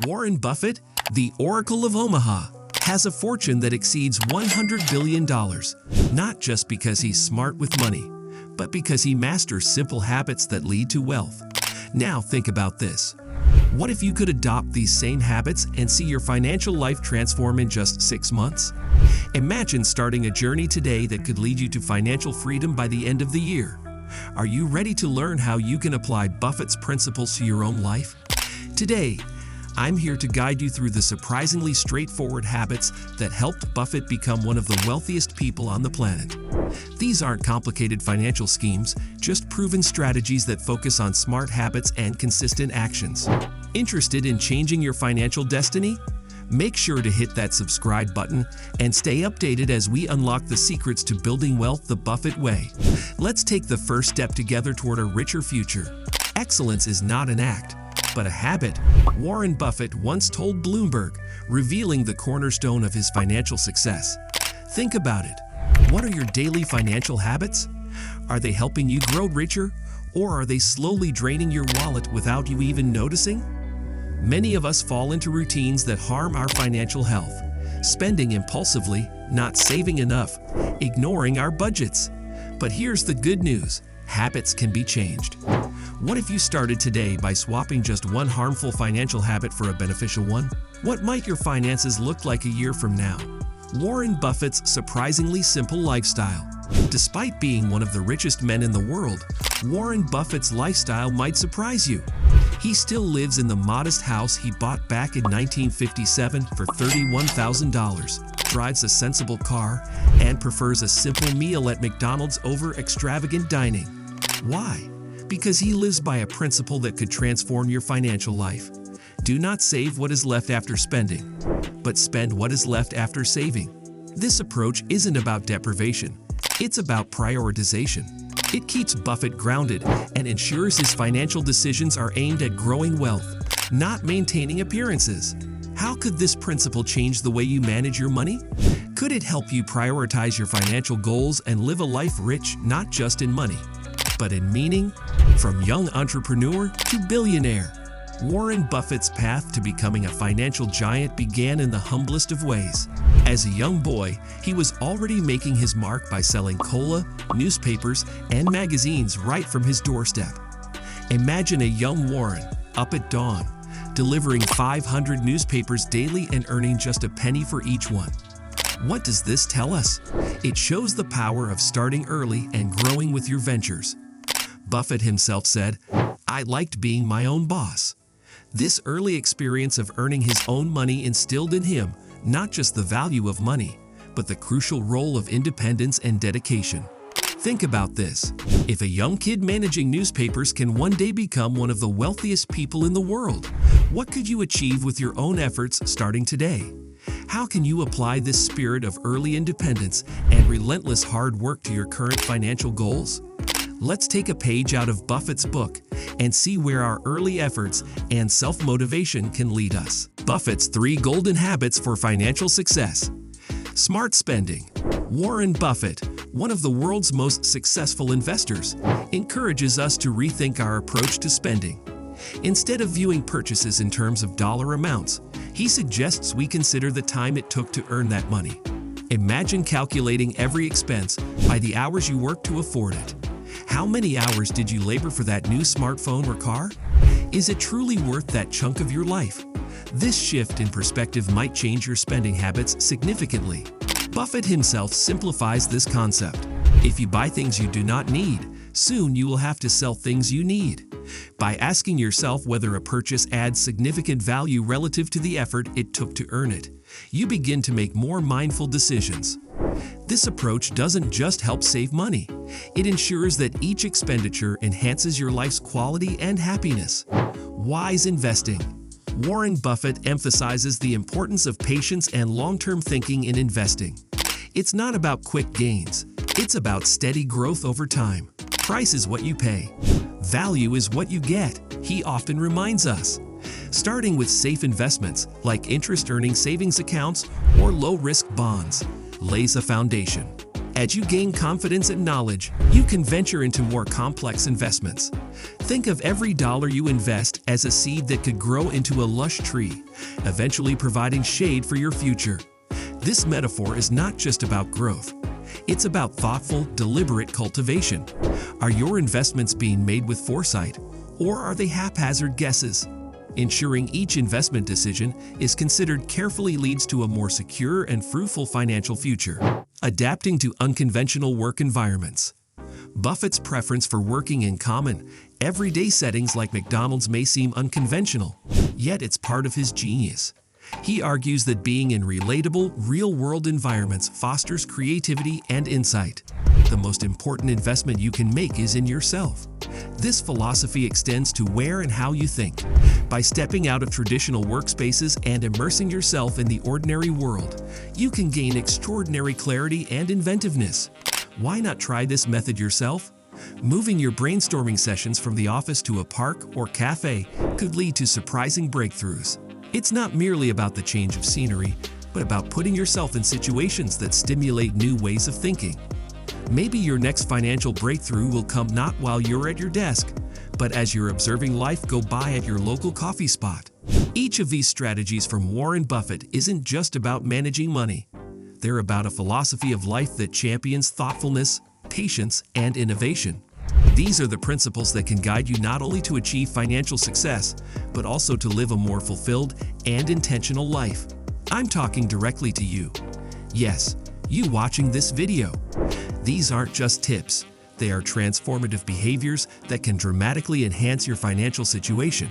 Warren Buffett, the Oracle of Omaha, has a fortune that exceeds $100 billion, not just because he's smart with money, but because he masters simple habits that lead to wealth. Now think about this. What if you could adopt these same habits and see your financial life transform in just 6 months? Imagine starting a journey today that could lead you to financial freedom by the end of the year. Are you ready to learn how you can apply Buffett's principles to your own life? Today, I'm here to guide you through the surprisingly straightforward habits that helped Buffett become one of the wealthiest people on the planet. These aren't complicated financial schemes, just proven strategies that focus on smart habits and consistent actions. Interested in changing your financial destiny? Make sure to hit that subscribe button and stay updated as we unlock the secrets to building wealth the Buffett way. Let's take the first step together toward a richer future. Excellence is not an act, but a habit, Warren Buffett once told Bloomberg, revealing the cornerstone of his financial success. Think about it. What are your daily financial habits? Are they helping you grow richer, or are they slowly draining your wallet without you even noticing? Many of us fall into routines that harm our financial health, spending impulsively, not saving enough, ignoring our budgets. But here's the good news. Habits can be changed. What if you started today by swapping just one harmful financial habit for a beneficial one? What might your finances look like a year from now? Warren Buffett's surprisingly simple lifestyle. Despite being one of the richest men in the world, Warren Buffett's lifestyle might surprise you. He still lives in the modest house he bought back in 1957 for $31,000, drives a sensible car, and prefers a simple meal at McDonald's over extravagant dining. Why? Because he lives by a principle that could transform your financial life. Do not save what is left after spending, but spend what is left after saving. This approach isn't about deprivation, it's about prioritization. It keeps Buffett grounded and ensures his financial decisions are aimed at growing wealth, not maintaining appearances. How could this principle change the way you manage your money? Could it help you prioritize your financial goals and live a life rich not just in money, but in meaning? From young entrepreneur to billionaire, Warren Buffett's path to becoming a financial giant began in the humblest of ways. As a young boy, he was already making his mark by selling cola, newspapers, and magazines right from his doorstep. Imagine a young Warren, up at dawn, delivering 500 newspapers daily and earning just a penny for each one. What does this tell us? It shows the power of starting early and growing with your ventures. Buffett himself said, "I liked being my own boss." This early experience of earning his own money instilled in him not just the value of money, but the crucial role of independence and dedication. Think about this. If a young kid managing newspapers can one day become one of the wealthiest people in the world, what could you achieve with your own efforts starting today? How can you apply this spirit of early independence and relentless hard work to your current financial goals? Let's take a page out of Buffett's book and see where our early efforts and self-motivation can lead us. Buffett's 3 golden habits for financial success. Smart spending. Warren Buffett, one of the world's most successful investors, encourages us to rethink our approach to spending. Instead of viewing purchases in terms of dollar amounts, he suggests we consider the time it took to earn that money. Imagine calculating every expense by the hours you worked to afford it. How many hours did you labor for that new smartphone or car? Is it truly worth that chunk of your life? This shift in perspective might change your spending habits significantly. Buffett himself simplifies this concept. If you buy things you do not need, soon you will have to sell things you need. By asking yourself whether a purchase adds significant value relative to the effort it took to earn it, you begin to make more mindful decisions. This approach doesn't just help save money, it ensures that each expenditure enhances your life's quality and happiness. Wise investing. Warren Buffett emphasizes the importance of patience and long-term thinking in investing. It's not about quick gains, it's about steady growth over time. Price is what you pay. Value is what you get, he often reminds us. Starting with safe investments like interest-earning savings accounts or low-risk bonds lays a foundation. As you gain confidence and knowledge, you can venture into more complex investments. Think of every dollar you invest as a seed that could grow into a lush tree, eventually providing shade for your future. This metaphor is not just about growth. It's about thoughtful, deliberate cultivation. Are your investments being made with foresight, or are they haphazard guesses? Ensuring each investment decision is considered carefully leads to a more secure and fruitful financial future. Adapting to unconventional work environments. Buffett's preference for working in common, everyday settings like McDonald's may seem unconventional, yet it's part of his genius. He argues that being in relatable, real-world environments fosters creativity and insight. The most important investment you can make is in yourself. This philosophy extends to where and how you think. By stepping out of traditional workspaces and immersing yourself in the ordinary world, you can gain extraordinary clarity and inventiveness. Why not try this method yourself? Moving your brainstorming sessions from the office to a park or cafe could lead to surprising breakthroughs. It's not merely about the change of scenery, but about putting yourself in situations that stimulate new ways of thinking. Maybe your next financial breakthrough will come not while you're at your desk, but as you're observing life go by at your local coffee spot. Each of these strategies from Warren Buffett isn't just about managing money. They're about a philosophy of life that champions thoughtfulness, patience, and innovation. These are the principles that can guide you not only to achieve financial success, but also to live a more fulfilled and intentional life. I'm talking directly to you. Yes, you watching this video. These aren't just tips. They are transformative behaviors that can dramatically enhance your financial situation.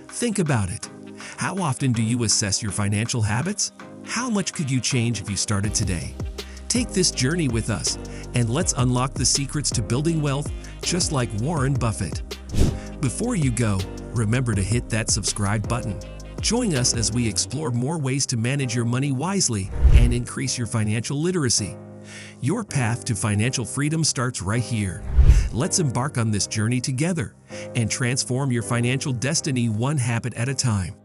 Think about it. How often do you assess your financial habits? How much could you change if you started today? Take this journey with us, and let's unlock the secrets to building wealth just like Warren Buffett. Before you go, remember to hit that subscribe button. Join us as we explore more ways to manage your money wisely and increase your financial literacy. Your path to financial freedom starts right here. Let's embark on this journey together and transform your financial destiny one habit at a time.